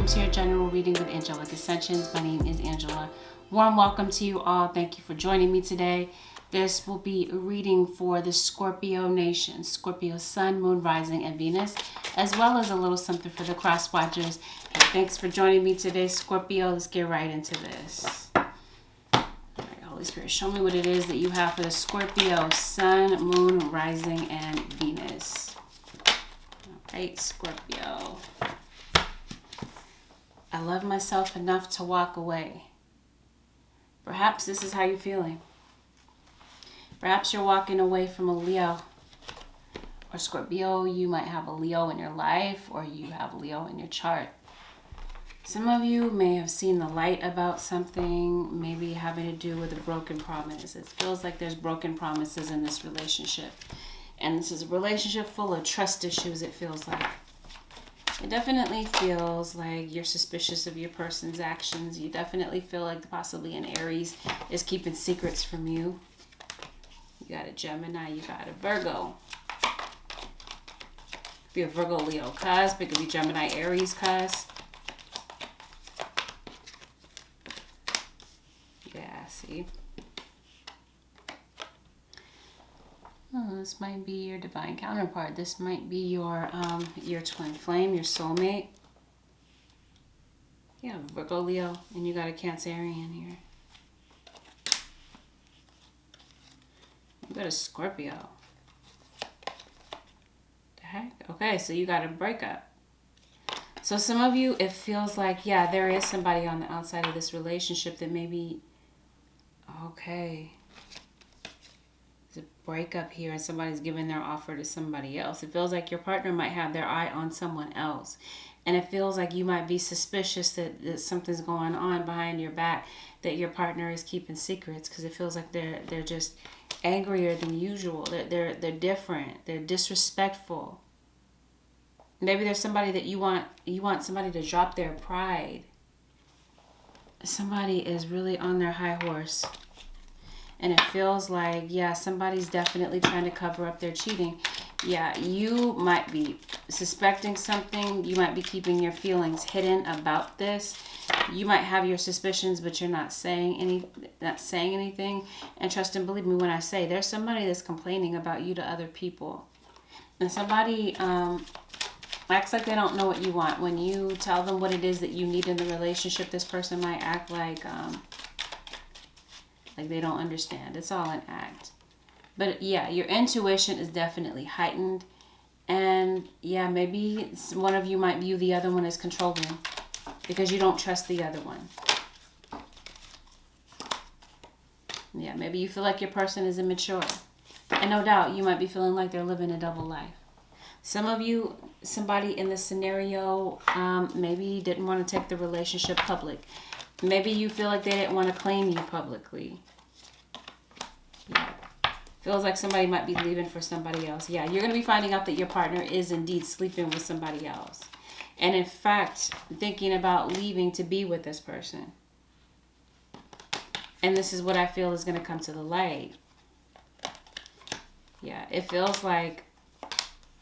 welcome to your general reading with Angelic Ascensions. My name is Angela. Warm welcome to you all. Thank you for joining me today. This will be a reading for the Scorpio nation, Scorpio Sun, Moon, Rising, and Venus, as well as a little something for the cross watchers. Hey, thanks for joining me today, Scorpio. Let's get right into this. All right, Holy Spirit, show me what it is that you have for the Scorpio Sun, Moon, Rising, and Venus. All right, Scorpio. I love myself enough to walk away. Perhaps this is how you're feeling. Perhaps you're walking away from a Leo or Scorpio. You might have a Leo in your life, or you have Leo in your chart. Some of you may have seen the light about something, maybe having to do with a broken promise. It feels like there's broken promises in this relationship. And this is a relationship full of trust issues, it feels like. It definitely feels like you're suspicious of your person's actions. You definitely feel like possibly an Aries is keeping secrets from you. You got a Gemini, you got a Virgo. It could be a Virgo, Leo cusp. It could be Gemini, Aries cusp. Yeah, see. Oh, this might be your divine counterpart. This might be your twin flame, your soulmate. Yeah, Virgo, Leo, and you got a Cancerian here. You got a Scorpio. The heck? Okay, so you got a breakup. So some of you, it feels like, yeah, there is somebody on the outside of this relationship that maybe, okay, there's a breakup here and somebody's giving their offer to somebody else. It feels like your partner might have their eye on someone else. And it feels like you might be suspicious that something's going on behind your back, that your partner is keeping secrets, because it feels like they're just angrier than usual. They're different. They're disrespectful. Maybe there's somebody that you want somebody to drop their pride. Somebody is really on their high horse. And it feels like, yeah, somebody's definitely trying to cover up their cheating. Yeah, you might be suspecting something. You might be keeping your feelings hidden about this. You might have your suspicions, but you're not saying anything. And trust and believe me when I say there's somebody that's complaining about you to other people. And somebody acts like they don't know what you want. When you tell them what it is that you need in the relationship, this person might act like they don't understand. It's all an act. But yeah, your intuition is definitely heightened. And yeah, maybe one of you might view the other one as controlling because you don't trust the other one. Yeah, maybe you feel like your person is immature. And no doubt, you might be feeling like they're living a double life. Some of you, somebody in this scenario, maybe didn't want to take the relationship public. Maybe you feel like they didn't want to claim you publicly. Yeah. Feels like somebody might be leaving for somebody else. Yeah, you're going to be finding out that your partner is indeed sleeping with somebody else. And in fact, thinking about leaving to be with this person. And this is what I feel is going to come to the light. Yeah, it feels like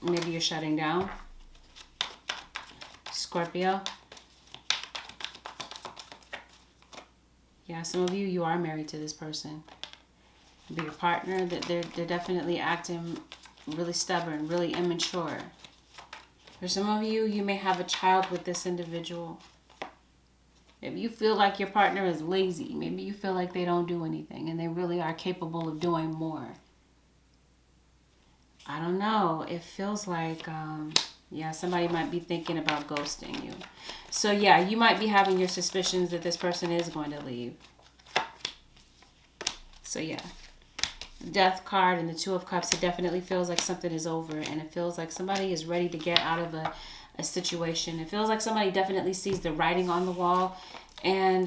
maybe you're shutting down. Scorpio. Yeah, some of you are married to this person. Be your partner, that they're definitely acting really stubborn, really immature. For some of you, you may have a child with this individual. If you feel like your partner is lazy, maybe you feel like they don't do anything and they really are capable of doing more. I don't know. It feels like, yeah, somebody might be thinking about ghosting you. So yeah, you might be having your suspicions that this person is going to leave. So yeah. Death card and the Two of Cups, it definitely feels like something is over, and it feels like somebody is ready to get out of a situation. It feels like somebody definitely sees the writing on the wall, and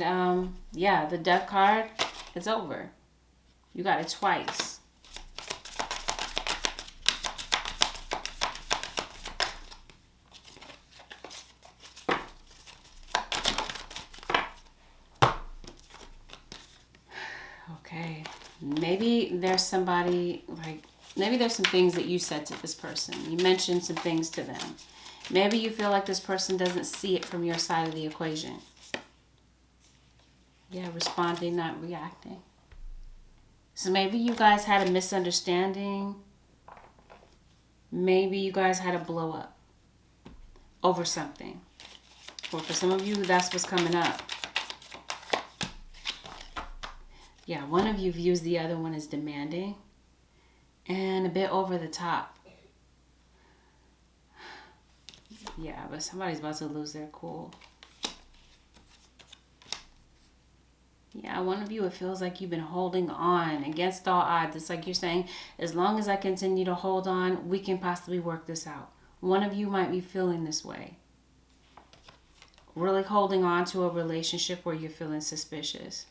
yeah, the Death card, it's over. You got it twice. Okay. Maybe there's somebody, like, maybe there's some things that you said to this person. You mentioned some things to them. Maybe you feel like this person doesn't see it from your side of the equation. Yeah, responding, not reacting. So maybe you guys had a misunderstanding. Maybe you guys had a blow up over something. Or for some of you, that's what's coming up. Yeah, one of you views the other one as demanding and a bit over the top. Yeah, but somebody's about to lose their cool. Yeah, one of you, it feels like you've been holding on against all odds. It's like you're saying, as long as I continue to hold on, we can possibly work this out. One of you might be feeling this way. Really holding on to a relationship where you're feeling suspicious.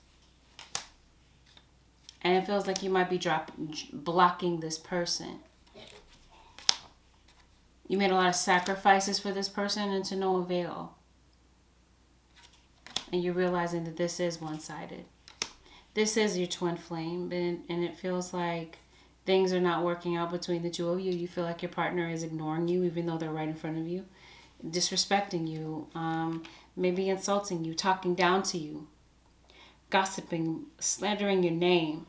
And it feels like you might be blocking this person. You made a lot of sacrifices for this person and to no avail. And you're realizing that this is one-sided. This is your twin flame, and it feels like things are not working out between the two of you. You feel like your partner is ignoring you even though they're right in front of you. Disrespecting you, maybe insulting you, talking down to you, gossiping, slandering your name.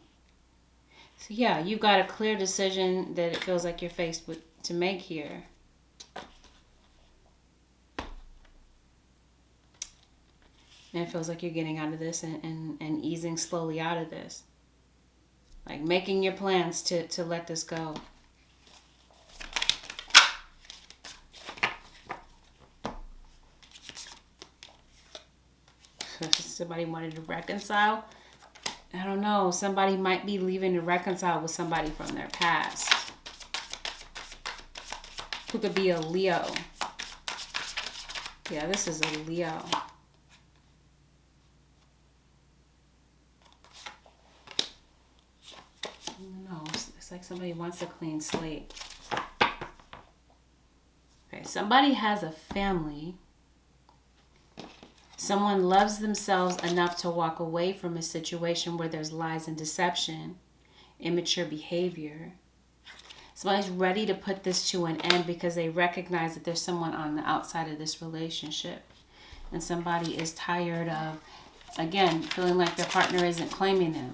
So yeah, you've got a clear decision that it feels like you're faced with to make here. And it feels like you're getting out of this and easing slowly out of this. Like making your plans to let this go. Somebody wanted to reconcile. I don't know. Somebody might be leaving to reconcile with somebody from their past. Who could be a Leo. Yeah, this is a Leo. No, it's like somebody wants a clean slate. Okay, somebody has a family. Someone loves themselves enough to walk away from a situation where there's lies and deception, immature behavior. Somebody's ready to put this to an end because they recognize that there's someone on the outside of this relationship. And somebody is tired of, again, feeling like their partner isn't claiming them.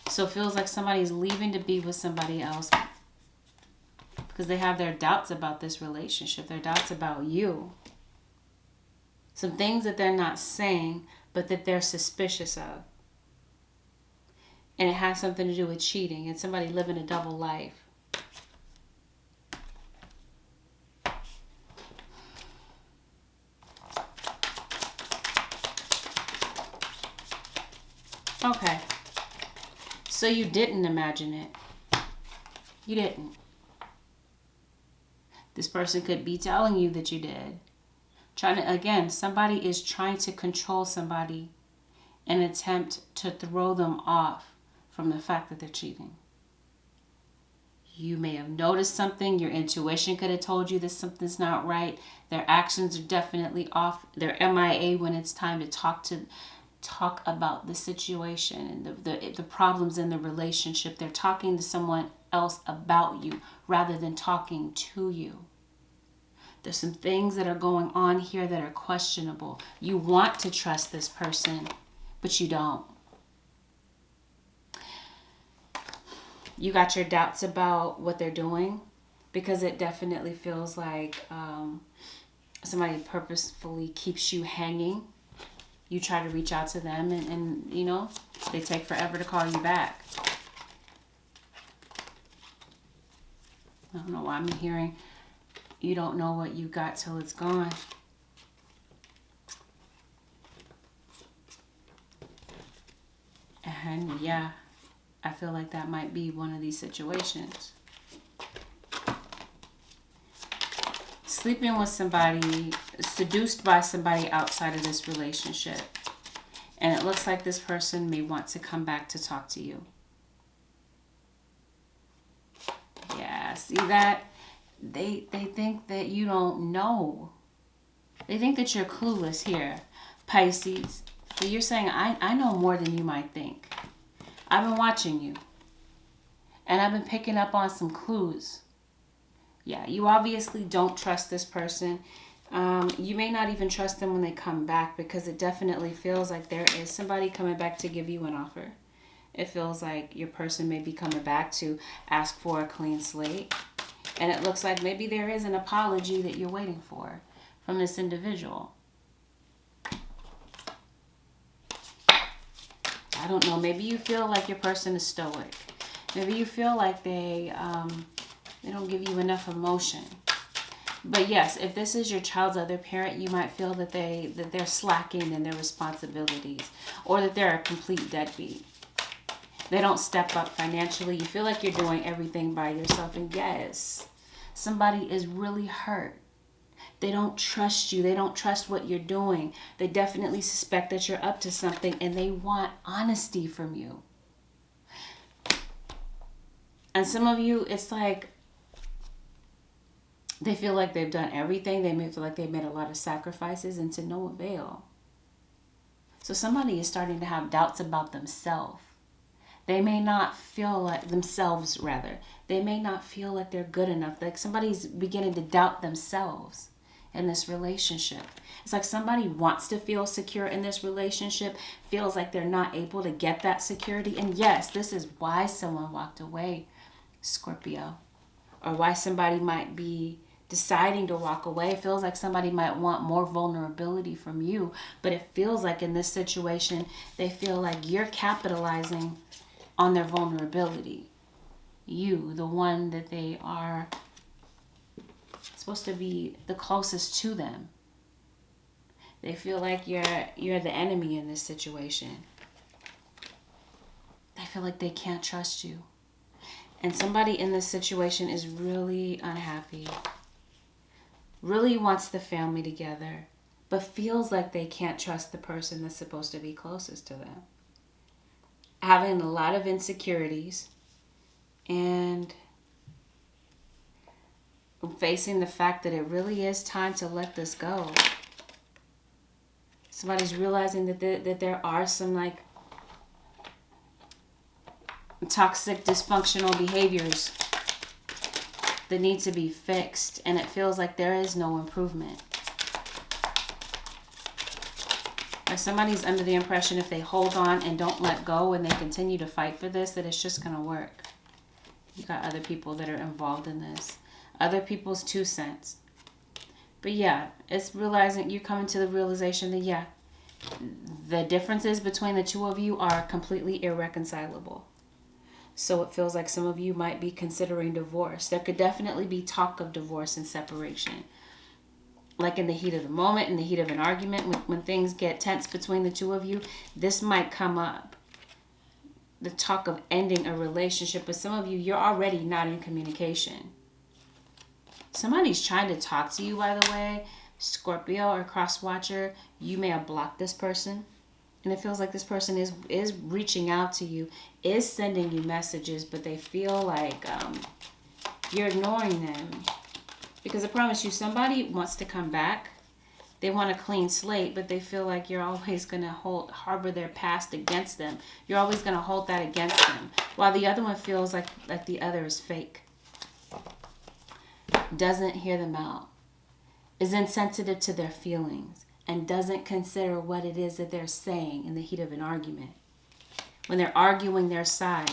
So it feels like somebody's leaving to be with somebody else because they have their doubts about this relationship, their doubts about you. Some things that they're not saying, but that they're suspicious of. And it has something to do with cheating and somebody living a double life. Okay. So you didn't imagine it. You didn't. This person could be telling you that you did. Again, somebody is trying to control somebody in an attempt to throw them off from the fact that they're cheating. You may have noticed something. Your intuition could have told you that something's not right. Their actions are definitely off. They're MIA when it's time to talk about the situation and the problems in the relationship. They're talking to someone else about you rather than talking to you. There's some things that are going on here that are questionable. You want to trust this person, but you don't. You got your doubts about what they're doing because it definitely feels like somebody purposefully keeps you hanging. You try to reach out to them and you know, they take forever to call you back. I don't know why I'm hearing you don't know what you got till it's gone. And yeah, I feel like that might be one of these situations. Sleeping with somebody, seduced by somebody outside of this relationship. And it looks like this person may want to come back to talk to you. Yeah, see that? They think that you don't know. They think that you're clueless here, Pisces. So you're saying, I know more than you might think. I've been watching you. And I've been picking up on some clues. Yeah, you obviously don't trust this person. You may not even trust them when they come back, because it definitely feels like there is somebody coming back to give you an offer. It feels like your person may be coming back to ask for a clean slate. And it looks like maybe there is an apology that you're waiting for from this individual. I don't know. Maybe you feel like your person is stoic. Maybe you feel like they don't give you enough emotion. But yes, if this is your child's other parent, you might feel that they're slacking in their responsibilities, or that they're a complete deadbeat. They don't step up financially. You feel like you're doing everything by yourself. And yes, somebody is really hurt. They don't trust you. They don't trust what you're doing. They definitely suspect that you're up to something, and they want honesty from you. And some of you, it's like they feel like they've done everything. They may feel like they've made a lot of sacrifices, and to no avail. So somebody is starting to have doubts about themselves. They may not feel like themselves, rather. They may not feel like they're good enough. Like somebody's beginning to doubt themselves in this relationship. It's like somebody wants to feel secure in this relationship, feels like they're not able to get that security. And yes, this is why someone walked away, Scorpio. Or why somebody might be deciding to walk away. It feels like somebody might want more vulnerability from you. But it feels like in this situation, they feel like you're capitalizing on their vulnerability. You, the one that they are supposed to be the closest to them. They feel like you're the enemy in this situation. They feel like they can't trust you. And somebody in this situation is really unhappy. Really wants the family together, but feels like they can't trust the person that's supposed to be closest to them. Having a lot of insecurities and facing the fact that it really is time to let this go. Somebody's realizing that there are some like toxic, dysfunctional behaviors that need to be fixed, and it feels like there is no improvement. Or somebody's under the impression if they hold on and don't let go and they continue to fight for this, that it's just going to work. You got other people that are involved in this. Other people's 2 cents. But yeah, it's realizing, you're coming to the realization that yeah, the differences between the two of you are completely irreconcilable. So it feels like some of you might be considering divorce. There could definitely be talk of divorce and separation. Like in the heat of the moment, in the heat of an argument, when things get tense between the two of you, this might come up. The talk of ending a relationship. But some of you, you're already not in communication. Somebody's trying to talk to you, by the way. Scorpio or cross-watcher, you may have blocked this person. And it feels like this person is reaching out to you, is sending you messages, but they feel like you're ignoring them. Because I promise you, somebody wants to come back. They want a clean slate, but they feel like you're always going to harbor their past against them. You're always going to hold that against them. While the other one feels like the other is fake. Doesn't hear them out. Is insensitive to their feelings. And doesn't consider what it is that they're saying in the heat of an argument. When they're arguing their side.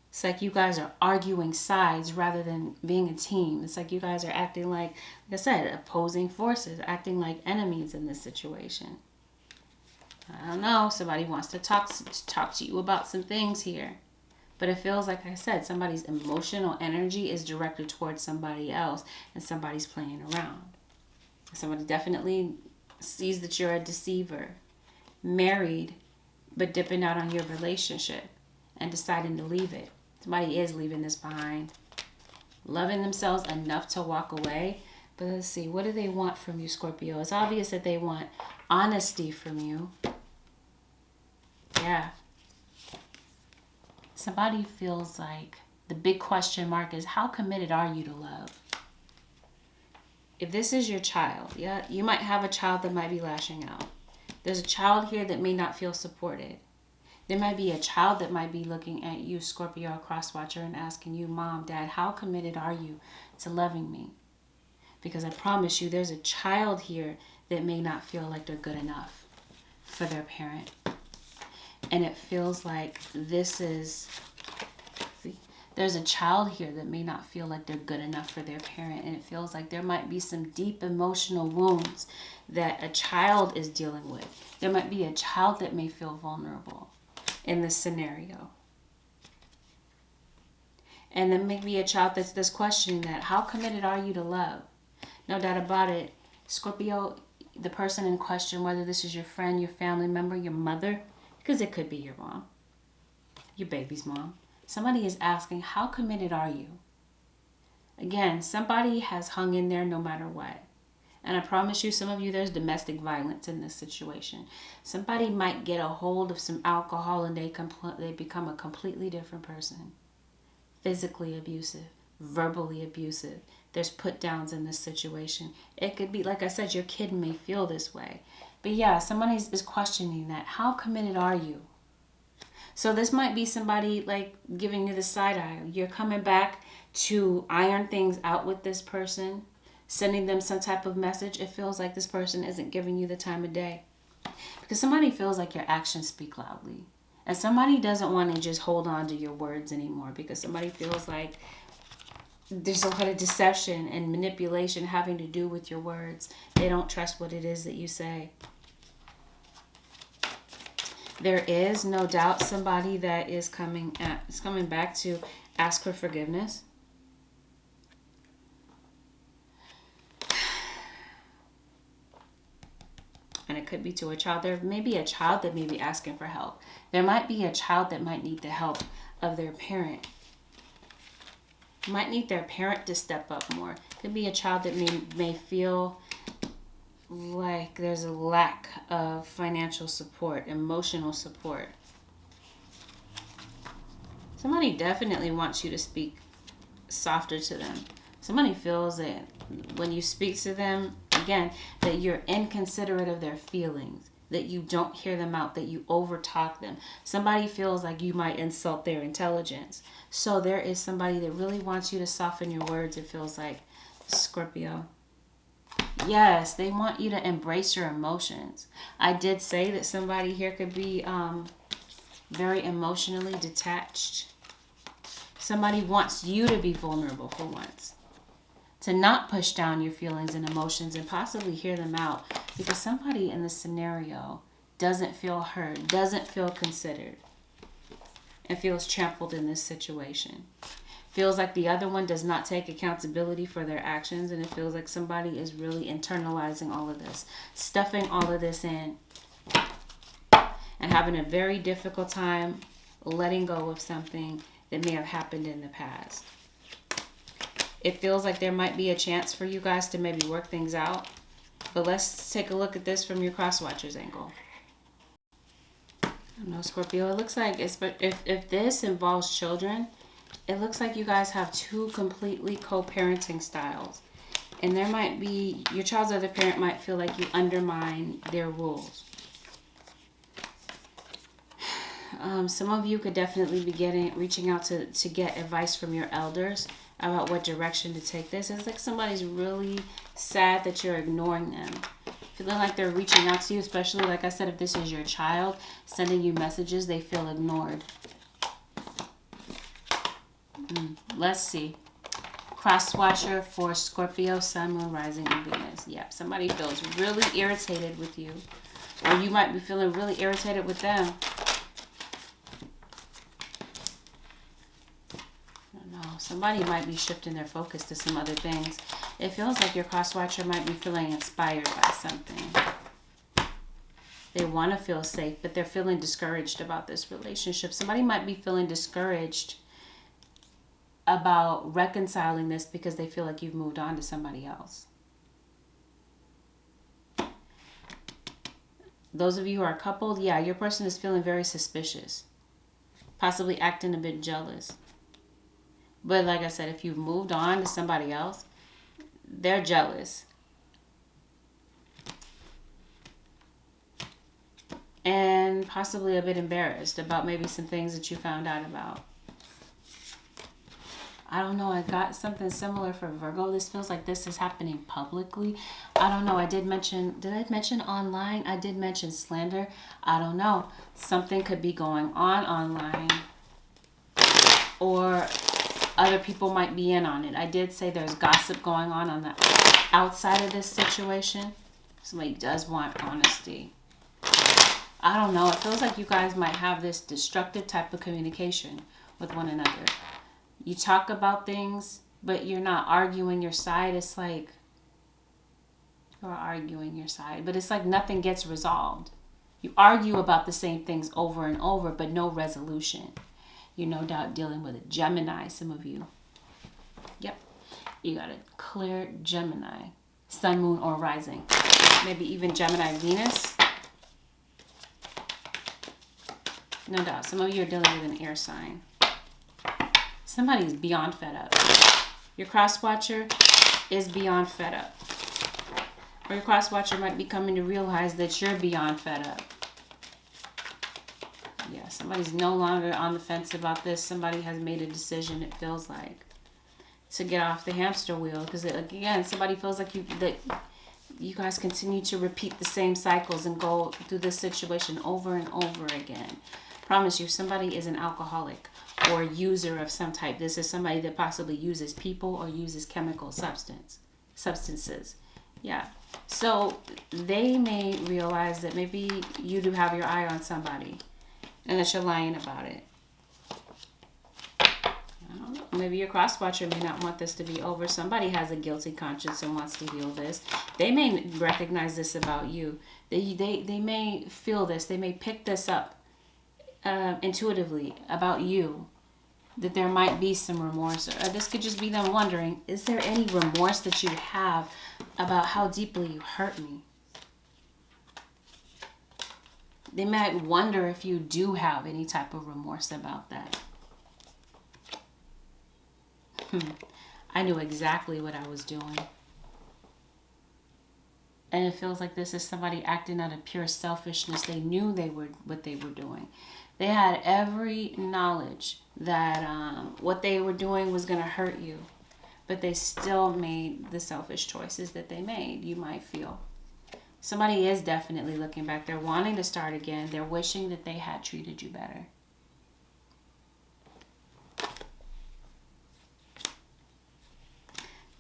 It's like you guys are arguing sides rather than being a team. It's like you guys are acting like I said, opposing forces. Acting like enemies in this situation. I don't know. Somebody wants to talk to you about some things here. But it feels like I said, somebody's emotional energy is directed towards somebody else. And somebody's playing around. Somebody definitely sees that you're a deceiver, married, but dipping out on your relationship and deciding to leave it. Somebody is leaving this behind. Loving themselves enough to walk away. But let's see, what do they want from you, Scorpio? It's obvious that they want honesty from you. Yeah. Somebody feels like the big question mark is, how committed are you to love? If this is your child, yeah, you might have a child that might be lashing out. There's a child here that may not feel supported. There might be a child that might be looking at you, Scorpio or cross-watcher, and asking you, Mom, Dad, how committed are you to loving me? Because I promise you, there's a child here that may not feel like they're good enough for their parent. And it feels like there's a child here that may not feel like they're good enough for their parent. And it feels like there might be some deep emotional wounds that a child is dealing with. There might be a child that may feel vulnerable in this scenario. And then maybe a child that's questioning that. How committed are you to love? No doubt about it. Scorpio, the person in question, whether this is your friend, your family member, your mother, because it could be your mom, your baby's mom. Somebody is asking, how committed are you? Again, somebody has hung in there no matter what. And I promise you, some of you, there's domestic violence in this situation. Somebody might get a hold of some alcohol and they become a completely different person. Physically abusive, verbally abusive. There's put downs in this situation. It could be, like I said, your kid may feel this way. But yeah, somebody is questioning that. How committed are you? So this might be somebody like giving you the side eye. You're coming back to iron things out with this person, sending them some type of message. It feels like this person isn't giving you the time of day. Because somebody feels like your actions speak loudly. And somebody doesn't want to just hold on to your words anymore, because somebody feels like there's a lot of deception and manipulation having to do with your words. They don't trust what it is that you say. There is no doubt somebody that is coming back to ask for forgiveness. And it could be to a child. There may be a child that may be asking for help. There might be a child that might need the help of their parent. Might need their parent to step up more. Could be a child that may feel like there's a lack of financial support, emotional support. Somebody definitely wants you to speak softer to them. Somebody feels that when you speak to them, again, that you're inconsiderate of their feelings, that you don't hear them out, that you overtalk them. Somebody feels like you might insult their intelligence. So there is somebody that really wants you to soften your words, it feels like, Scorpio. Yes, they want you to embrace your emotions. I did say that somebody here could be very emotionally detached. Somebody wants you to be vulnerable for once. To not push down your feelings and emotions and possibly hear them out. Because somebody in this scenario doesn't feel heard, doesn't feel considered, and feels trampled in this situation. Feels like the other one does not take accountability for their actions, and it feels like somebody is really internalizing all of this, stuffing all of this in, and having a very difficult time letting go of something that may have happened in the past. It feels like there might be a chance for you guys to maybe work things out, but let's take a look at this from your cross-watcher's angle. I don't know, Scorpio, it looks like if this involves children, it looks like you guys have two completely co-parenting styles. And there might be, your child's other parent might feel like you undermine their rules. Some of you could definitely be reaching out to get advice from your elders about what direction to take this. It's like somebody's really sad that you're ignoring them. Feeling like they're reaching out to you, especially, like I said, if this is your child, sending you messages, they feel ignored. Let's see. Cross-watcher for Scorpio, Sun, Moon, Rising, and Venus. Yep, somebody feels really irritated with you. Or you might be feeling really irritated with them. I don't know. Somebody might be shifting their focus to some other things. It feels like your cross-watcher might be feeling inspired by something. They want to feel safe, but they're feeling discouraged about this relationship. Somebody might be feeling discouraged about reconciling this because they feel like you've moved on to somebody else. Those of you who are coupled, yeah, your person is feeling very suspicious, possibly acting a bit jealous. But like I said, if you've moved on to somebody else, they're jealous. And possibly a bit embarrassed about maybe some things that you found out about. I don't know. I got something similar for Virgo. This feels like this is happening publicly. I don't know. Did I mention online? I did mention slander. I don't know. Something could be going on online, or other people might be in on it. I did say there's gossip going on the outside of this situation. Somebody does want honesty. I don't know. It feels like you guys might have this destructive type of communication with one another. You talk about things, but you're not arguing your side. It's like you're arguing your side, but it's like nothing gets resolved. You argue about the same things over and over, but no resolution. You're no doubt dealing with a Gemini, some of you. Yep. You got a clear Gemini. Sun, moon, or rising. Maybe even Gemini, Venus. No doubt. Some of you are dealing with an air sign. Somebody's beyond fed up. Your cross watcher is beyond fed up. Or your cross watcher might be coming to realize that you're beyond fed up. Yeah, somebody's no longer on the fence about this. Somebody has made a decision, it feels like, to get off the hamster wheel. Because, again, somebody feels like you guys continue to repeat the same cycles and go through this situation over and over again. Promise you, somebody is an alcoholic or a user of some type. This is somebody that possibly uses people or uses chemical substances. Yeah. So they may realize that maybe you do have your eye on somebody and that you're lying about it. I don't know. Maybe your cross-watcher may not want this to be over. Somebody has a guilty conscience and wants to heal this. They may recognize this about you. They may feel this. They may pick this up intuitively about you, that there might be some remorse, or this could just be them wondering, is there any remorse that you have about how deeply you hurt me? They might wonder if you do have any type of remorse about that. I knew exactly what I was doing. And it feels like this is somebody acting out of pure selfishness. They knew what they were doing. They had every knowledge that what they were doing was going to hurt you. But they still made the selfish choices that they made, you might feel. Somebody is definitely looking back. They're wanting to start again. They're wishing that they had treated you better.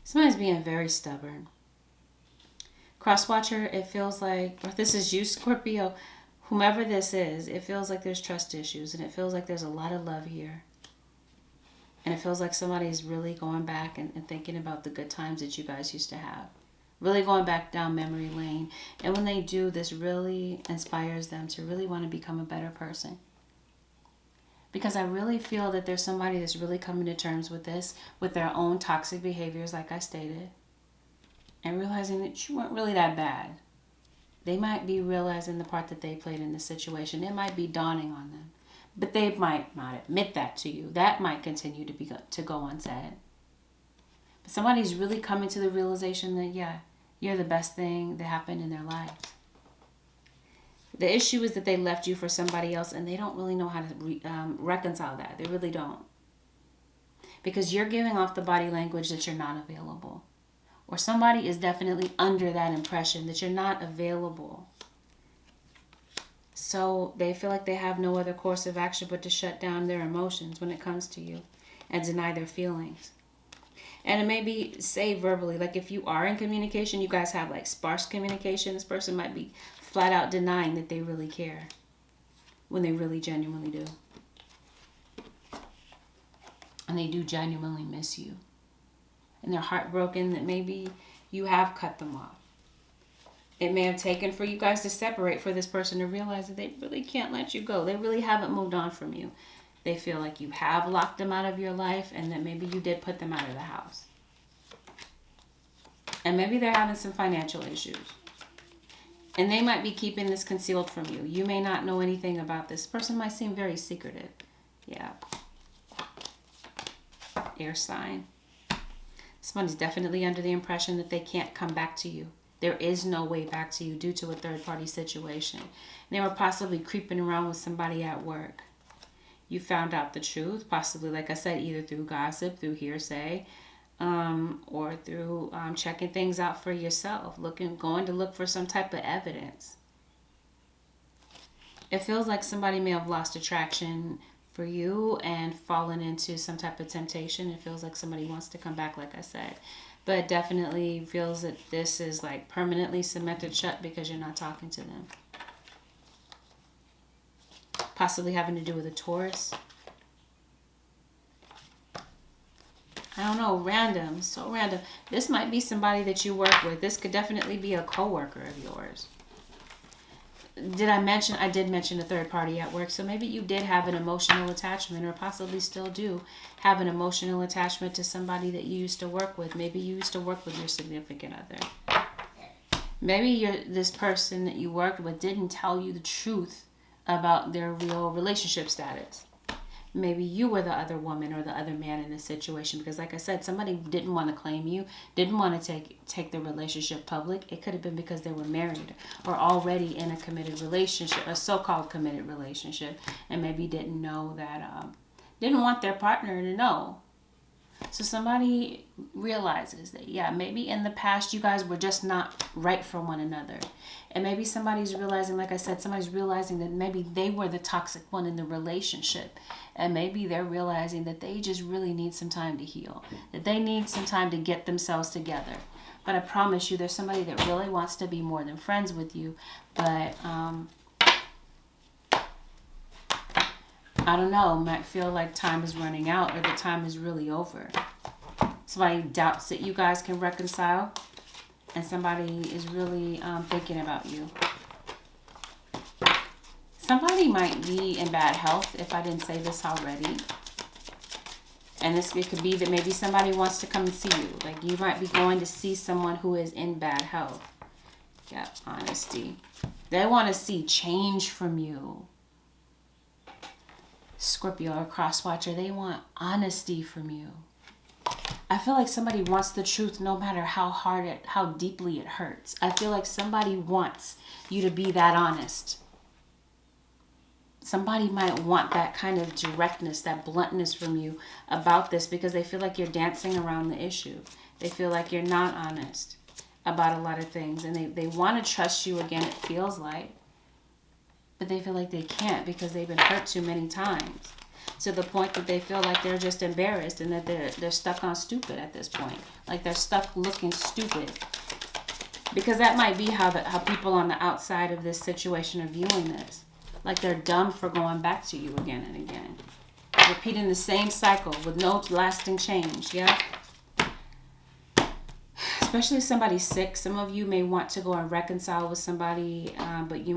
Somebody's being very stubborn. Crosswatcher, it feels like, or if this is you, Scorpio, whomever this is, it feels like there's trust issues, and it feels like there's a lot of love here. And it feels like somebody's really going back and thinking about the good times that you guys used to have. Really going back down memory lane. And when they do, this really inspires them to really want to become a better person. Because I really feel that there's somebody that's really coming to terms with this, with their own toxic behaviors, like I stated. And realizing that you weren't really that bad. They might be realizing the part that they played in this situation. It might be dawning on them. But they might not admit that to you. That might continue to go unsaid. But somebody's really coming to the realization that, yeah, you're the best thing that happened in their lives. The issue is that they left you for somebody else, and they don't really know how to reconcile that. They really don't. Because you're giving off the body language that you're not available. Or somebody is definitely under that impression that you're not available. So they feel like they have no other course of action but to shut down their emotions when it comes to you and deny their feelings. And it may be say verbally, like if you are in communication, you guys have like sparse communication, this person might be flat out denying that they really care when they really genuinely do. And they do genuinely miss you. And they're heartbroken that maybe you have cut them off. It may have taken for you guys to separate for this person to realize that they really can't let you go. They really haven't moved on from you. They feel like you have locked them out of your life and that maybe you did put them out of the house. And maybe they're having some financial issues. And they might be keeping this concealed from you. You may not know anything about this. This person might seem very secretive. Yeah. Air sign. Somebody's definitely under the impression that they can't come back to you There is no way back to you due to a third-party situation. They were possibly creeping around with somebody at work. You found out the truth, possibly, like I said, either through gossip, through hearsay, or through checking things out for yourself, going to look for some type of evidence. It feels like somebody may have lost attraction for you and fallen into some type of temptation. It feels like somebody wants to come back, like I said. But it definitely feels that this is like permanently cemented shut because you're not talking to them. Possibly having to do with a Taurus. I don't know, random, so random. This might be somebody that you work with. This could definitely be a coworker of yours. I did mention a third party at work, so maybe you did have an emotional attachment or possibly still do have an emotional attachment to somebody that you used to work with. Maybe you used to work with your significant other. Maybe this person that you worked with didn't tell you the truth about their real relationship status. Maybe you were the other woman or the other man in this situation because, like I said, somebody didn't want to claim you, didn't want to take the relationship public. It could have been because they were married or already in a committed relationship, a so-called committed relationship, and maybe didn't know that, didn't want their partner to know. So somebody realizes that, yeah, maybe in the past you guys were just not right for one another. And maybe somebody's realizing, like I said, somebody's realizing that maybe they were the toxic one in the relationship. And maybe they're realizing that they just really need some time to heal. That they need some time to get themselves together. But I promise you, there's somebody that really wants to be more than friends with you. But, I don't know, might feel like time is running out or the time is really over. Somebody doubts that you guys can reconcile and somebody is really thinking about you. Somebody might be in bad health if I didn't say this already. And it could be that maybe somebody wants to come and see you. Like you might be going to see someone who is in bad health. Yeah, honesty. They want to see change from you. Scorpio or cross-watcher, they want honesty from you. I feel like somebody wants the truth no matter how deeply it hurts. I feel like somebody wants you to be that honest. Somebody might want that kind of directness, that bluntness from you about this because they feel like you're dancing around the issue. They feel like you're not honest about a lot of things and they want to trust you again, it feels like. But they feel like they can't because they've been hurt too many times. To the point that they feel like they're just embarrassed and that they're stuck on stupid at this point. Like they're stuck looking stupid. Because that might be how people on the outside of this situation are viewing this. Like they're dumb for going back to you again and again. Repeating the same cycle with no lasting change, yeah? Especially if somebody's sick. Some of you may want to go and reconcile with somebody, but you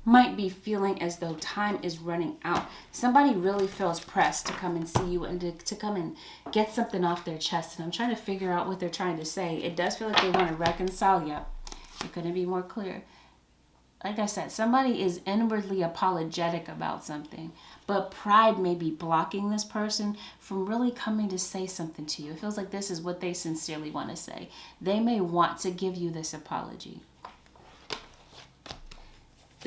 might be feeling as though time is running out. Somebody really feels pressed to come and see you and to come and get something off their chest. And I'm trying to figure out what they're trying to say. It does feel like they want to reconcile. Yep. It couldn't be more clear. Like I said, somebody is inwardly apologetic about something, but pride may be blocking this person from really coming to say something to you. It feels like this is what they sincerely want to say. They may want to give you this apology.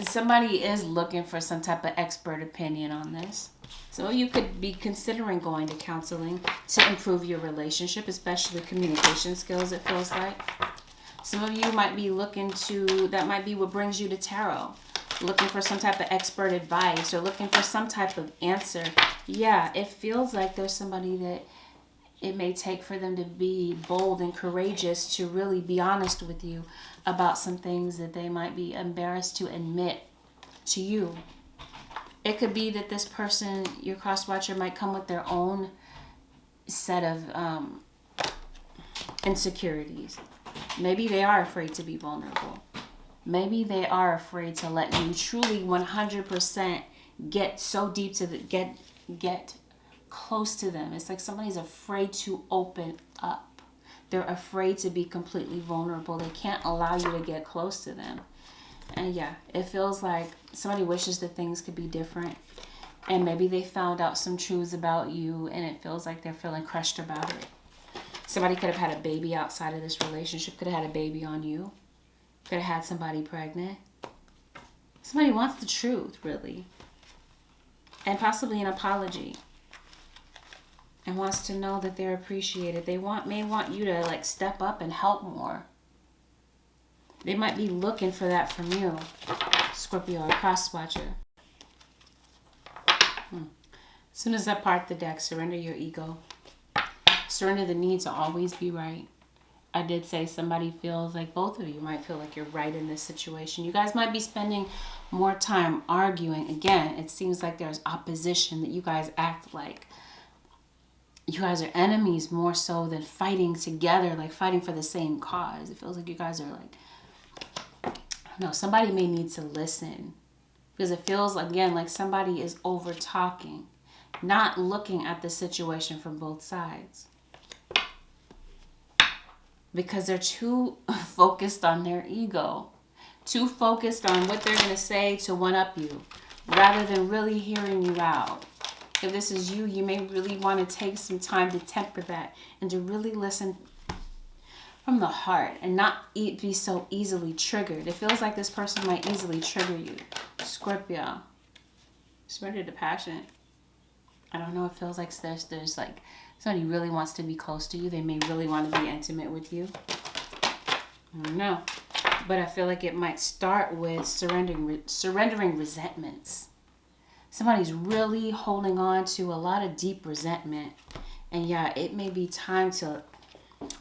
Somebody is looking for some type of expert opinion on this. So you could be considering going to counseling to improve your relationship, especially communication skills, it feels like. Some of you might be that might be what brings you to tarot. Looking for some type of expert advice or looking for some type of answer. Yeah, it feels like there's somebody that it may take for them to be bold and courageous to really be honest with you about some things that they might be embarrassed to admit to you. It could be that this person, your cross-watcher, might come with their own set of insecurities. Maybe they are afraid to be vulnerable. Maybe they are afraid to let you truly 100% get so deep to get close to them. It's like somebody's afraid to open up. They're afraid to be completely vulnerable. They can't allow you to get close to them. And yeah, it feels like somebody wishes that things could be different. And maybe they found out some truths about you and it feels like they're feeling crushed about it. Somebody could have had a baby outside of this relationship. Could have had a baby on you. Could have had somebody pregnant. Somebody wants the truth, really. And possibly an apology. And wants to know that they're appreciated. They may want you to like step up and help more. They might be looking for that from you, Scorpio or cross-watcher. As soon as I part the deck, surrender your ego. Surrender the need to always be right. I did say somebody feels like, both of you might feel like you're right in this situation. You guys might be spending more time arguing. Again, it seems like there's opposition, that you guys act like you guys are enemies more so than fighting together, like fighting for the same cause. It feels like you guys are like, I don't know, somebody may need to listen. Because it feels, again, like somebody is over talking, not looking at the situation from both sides. Because they're too focused on their ego. Too focused on what they're going to say to one-up you, rather than really hearing you out. If this is you, you may really want to take some time to temper that and to really listen from the heart and not be so easily triggered. It feels like this person might easily trigger you. Scorpio. Surrender to passion. I don't know. It feels like there's like somebody really wants to be close to you. They may really want to be intimate with you. I don't know. But I feel like it might start with surrendering resentments. Somebody's really holding on to a lot of deep resentment. And yeah, it may be time to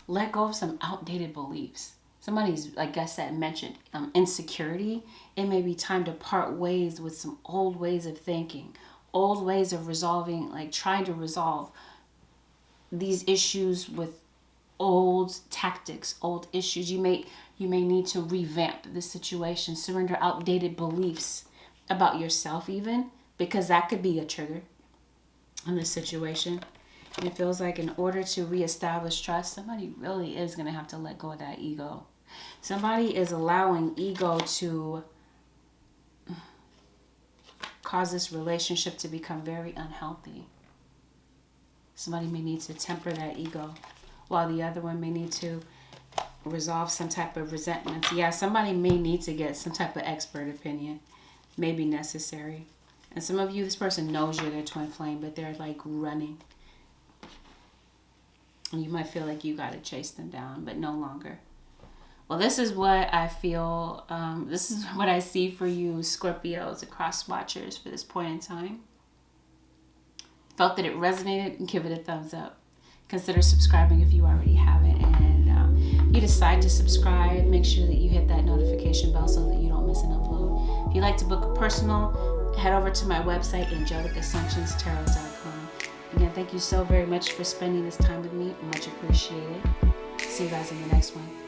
let go of some outdated beliefs. Somebody's, like I said, mentioned insecurity. It may be time to part ways with some old ways of thinking. Old ways of resolving, like trying to resolve these issues with old tactics, old issues. You may need to revamp the situation, surrender outdated beliefs about yourself even, because that could be a trigger in this situation. And it feels like in order to reestablish trust, somebody really is going to have to let go of that ego. Somebody is allowing ego to cause this relationship to become very unhealthy. Somebody may need to temper that ego, while the other one may need to resolve some type of resentment. Yeah, somebody may need to get some type of expert opinion. May be necessary. And some of you, this person knows you're their twin flame, but they're like running. And you might feel like you got to chase them down, but no longer. Well, this is what I feel. This is what I see for you, Scorpios, the cross watchers, for this point in time. Felt that it resonated, give it a thumbs up. Consider subscribing if you already haven't. And you decide to subscribe, make sure that you hit that notification bell so that you don't miss an upload. If you'd like to book a personal, head over to my website, AngelicAscensionsTarot.com. Again, thank you so very much for spending this time with me. Much appreciated. See you guys in the next one.